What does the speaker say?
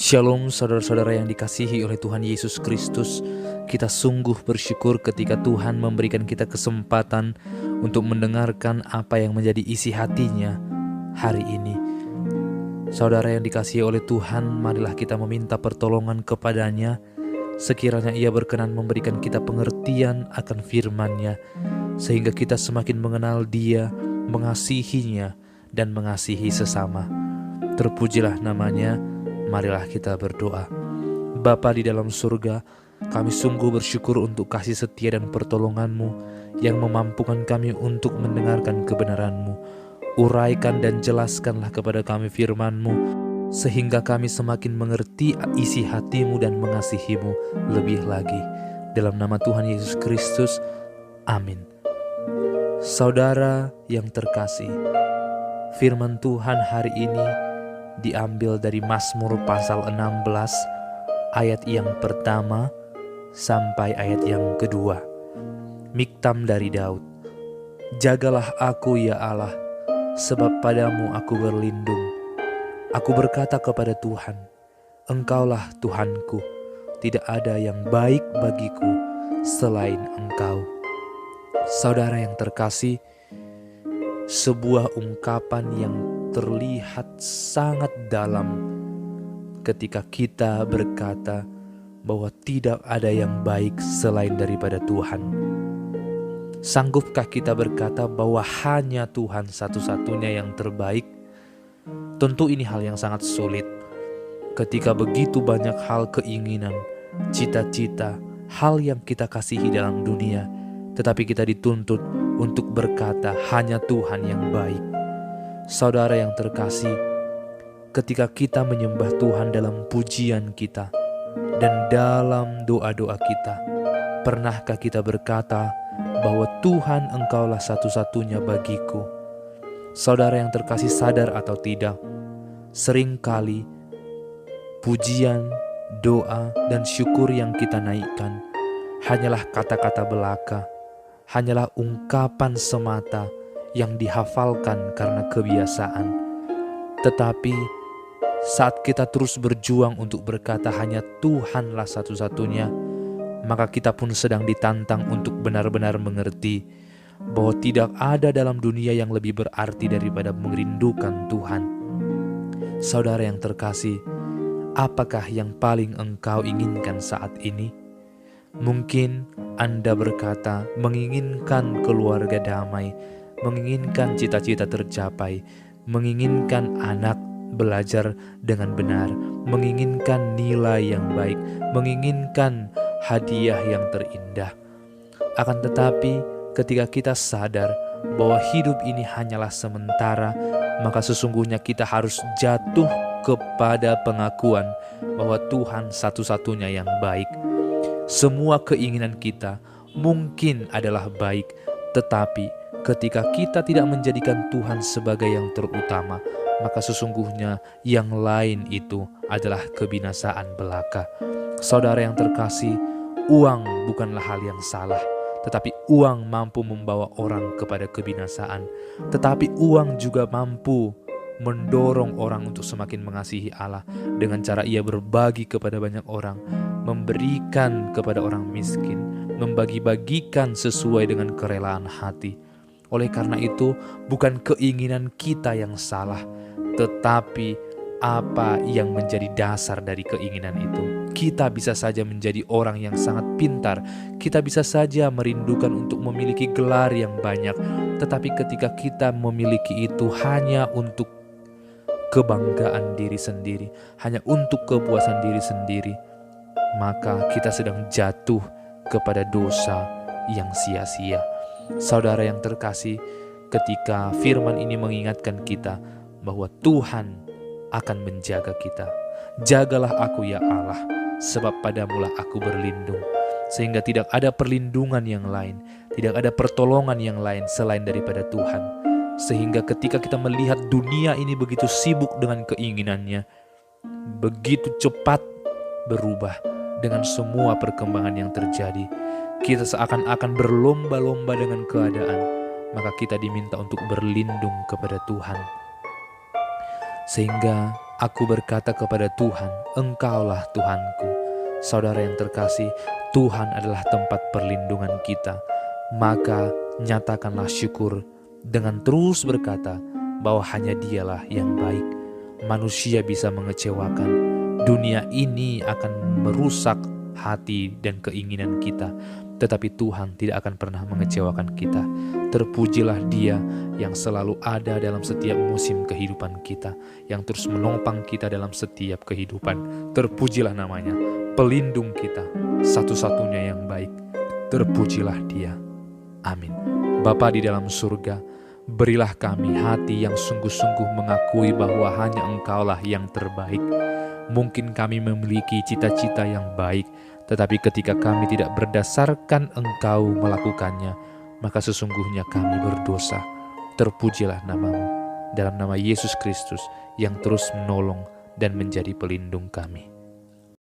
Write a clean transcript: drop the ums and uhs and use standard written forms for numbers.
Shalom saudara-saudara yang dikasihi oleh Tuhan Yesus Kristus. Kita sungguh bersyukur ketika Tuhan memberikan kita kesempatan untuk mendengarkan apa yang menjadi isi hatinya hari ini. Saudara yang dikasihi oleh Tuhan, marilah kita meminta pertolongan kepadanya, sekiranya Ia berkenan memberikan kita pengertian akan firman-Nya, sehingga kita semakin mengenal Dia, mengasihinya, dan mengasihi sesama. Terpujilah namanya. Marilah kita berdoa. Bapa di dalam surga, kami sungguh bersyukur untuk kasih setia dan pertolongan-Mu yang memampukan kami untuk mendengarkan kebenaran-Mu. Uraikan dan jelaskanlah kepada kami firman-Mu, sehingga kami semakin mengerti isi hati-Mu dan mengasihi-Mu lebih lagi. Dalam nama Tuhan Yesus Kristus, amin. Saudara yang terkasih, firman Tuhan hari ini diambil dari Mazmur pasal 16 ayat yang pertama sampai ayat yang kedua. Miktam dari Daud. Jagalah aku ya Allah, sebab padamu aku berlindung. Aku berkata kepada Tuhan, Engkaulah Tuhanku, tidak ada yang baik bagiku selain Engkau. Saudara yang terkasih, sebuah ungkapan yang terlihat sangat dalam ketika kita berkata bahwa tidak ada yang baik selain daripada Tuhan. Sanggupkah kita berkata bahwa hanya Tuhan satu-satunya yang terbaik? Tentu ini hal yang sangat sulit ketika begitu banyak hal keinginan, cita-cita, hal yang kita kasihi dalam dunia, tetapi kita dituntut untuk berkata hanya Tuhan yang baik. Saudara yang terkasih, ketika kita menyembah Tuhan dalam pujian kita dan dalam doa-doa kita, pernahkah kita berkata bahwa Tuhan Engkaulah satu-satunya bagiku? Saudara yang terkasih, sadar atau tidak, seringkali pujian, doa, dan syukur yang kita naikkan hanyalah kata-kata belaka, hanyalah ungkapan semata yang dihafalkan karena kebiasaan. Tetapi saat kita terus berjuang untuk berkata hanya Tuhanlah satu-satunya, maka kita pun sedang ditantang untuk benar-benar mengerti bahwa tidak ada dalam dunia yang lebih berarti daripada merindukan Tuhan. Saudara yang terkasih, apakah yang paling engkau inginkan saat ini? Mungkin Anda berkata menginginkan keluarga damai, menginginkan cita-cita tercapai, menginginkan anak belajar dengan benar, menginginkan nilai yang baik, menginginkan hadiah yang terindah. Akan tetapi ketika kita sadar bahwa hidup ini hanyalah sementara, maka sesungguhnya kita harus jatuh kepada pengakuan bahwa Tuhan satu-satunya yang baik. Semua keinginan kita mungkin adalah baik, tetapi ketika kita tidak menjadikan Tuhan sebagai yang terutama, maka sesungguhnya yang lain itu adalah kebinasaan belaka. Saudara yang terkasih, uang bukanlah hal yang salah, tetapi uang mampu membawa orang kepada kebinasaan. Tetapi uang juga mampu mendorong orang untuk semakin mengasihi Allah dengan cara ia berbagi kepada banyak orang, memberikan kepada orang miskin, membagi-bagikan sesuai dengan kerelaan hati. Oleh karena itu, bukan keinginan kita yang salah, tetapi apa yang menjadi dasar dari keinginan itu. Kita bisa saja menjadi orang yang sangat pintar, kita bisa saja merindukan untuk memiliki gelar yang banyak, tetapi ketika kita memiliki itu hanya untuk kebanggaan diri sendiri, hanya untuk kepuasan diri sendiri, maka kita sedang jatuh kepada dosa yang sia-sia. Saudara yang terkasih, ketika firman ini mengingatkan kita bahwa Tuhan akan menjaga kita. Jagalah aku ya Allah, sebab padamulah aku berlindung. Sehingga tidak ada perlindungan yang lain, tidak ada pertolongan yang lain selain daripada Tuhan. Sehingga ketika kita melihat dunia ini begitu sibuk dengan keinginannya, begitu cepat berubah dengan semua perkembangan yang terjadi, kita seakan-akan berlomba-lomba dengan keadaan, maka kita diminta untuk berlindung kepada Tuhan. Sehingga Aku berkata kepada Tuhan, Engkaulah Tuhanku. Saudara yang terkasih, Tuhan adalah tempat perlindungan kita. Maka nyatakanlah syukur dengan terus berkata bahwa hanya Dialah yang baik. Manusia bisa mengecewakan, dunia ini akan merusak hati dan keinginan kita, tetapi Tuhan tidak akan pernah mengecewakan kita. Terpujilah Dia yang selalu ada dalam setiap musim kehidupan kita, yang terus menopang kita dalam setiap kehidupan. Terpujilah namanya, pelindung kita, satu-satunya yang baik. Terpujilah Dia. Amin. Bapa di dalam surga, berilah kami hati yang sungguh-sungguh mengakui bahwa hanya Engkaulah yang terbaik. Mungkin kami memiliki cita-cita yang baik, tetapi ketika kami tidak berdasarkan Engkau melakukannya, maka sesungguhnya kami berdosa. Terpujilah nama-Mu, dalam nama Yesus Kristus yang terus menolong dan menjadi pelindung kami.